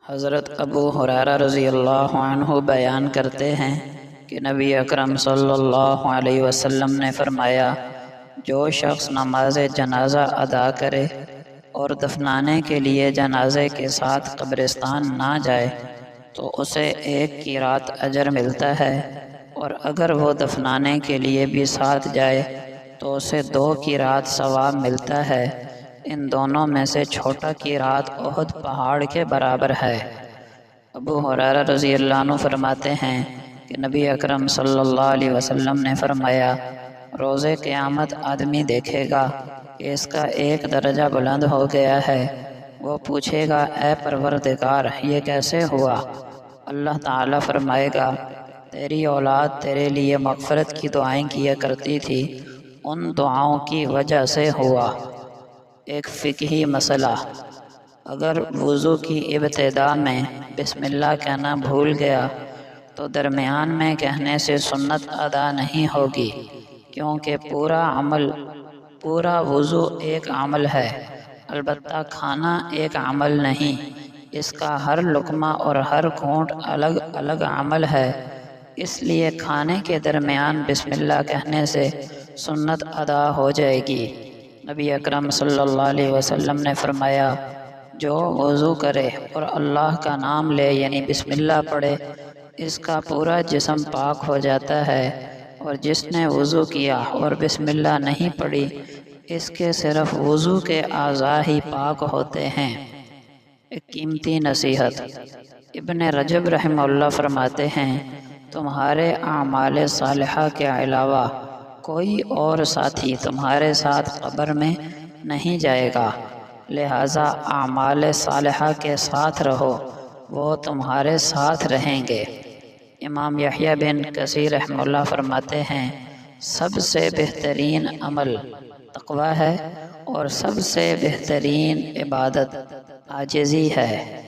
حضرت ابو ہریرہ رضی اللہ عنہ بیان کرتے ہیں کہ نبی اکرم صلی اللہ علیہ وسلم نے فرمایا، جو شخص نماز جنازہ ادا کرے اور دفنانے کے لیے جنازے کے ساتھ قبرستان نہ جائے تو اسے 1 قیراط اجر ملتا ہے، اور اگر وہ دفنانے کے لیے بھی ساتھ جائے تو اسے 2 قیراط ثواب ملتا ہے۔ ان دونوں میں سے چھوٹا قیراط احد پہاڑ کے برابر ہے۔ ابو ہریرہ رضی اللہ عنہ فرماتے ہیں کہ نبی اکرم صلی اللہ علیہ وسلم نے فرمایا، روز قیامت آدمی دیکھے گا کہ اس کا 1 درجہ بلند ہو گیا ہے۔ وہ پوچھے گا، اے پروردگار، یہ کیسے ہوا؟ اللہ تعالیٰ فرمائے گا، تیری اولاد تیرے لیے مغفرت کی دعائیں کیا کرتی تھی، ان دعاؤں کی وجہ سے ہوا۔ ایک فقہی مسئلہ: اگر وضو کی ابتدا میں بسم اللہ کہنا بھول گیا تو درمیان میں کہنے سے سنت ادا نہیں ہوگی، کیونکہ پورا وضو ایک عمل ہے، البتہ کھانا ایک عمل نہیں، اس کا ہر لقمہ اور ہر گھونٹ الگ الگ عمل ہے، اس لیے کھانے کے درمیان بسم اللہ کہنے سے سنت ادا ہو جائے گی۔ نبی اکرم صلی اللہ علیہ وسلم نے فرمایا، جو وضو کرے اور اللہ کا نام لے یعنی بسم اللہ پڑھے، اس کا پورا جسم پاک ہو جاتا ہے، اور جس نے وضو کیا اور بسم اللہ نہیں پڑھی، اس کے صرف وضو کے اعضاء ہی پاک ہوتے ہیں۔ ایک قیمتی نصیحت: ابن رجب رحمہ اللہ فرماتے ہیں، تمہارے اعمال صالحہ کے علاوہ کوئی اور ساتھی تمہارے ساتھ قبر میں نہیں جائے گا، لہٰذا اعمال صالحہ کے ساتھ رہو، وہ تمہارے ساتھ رہیں گے۔ امام یحییٰ بن کثیر رحمہ اللہ فرماتے ہیں، سب سے بہترین عمل تقویٰ ہے، اور سب سے بہترین عبادت عاجزی ہے۔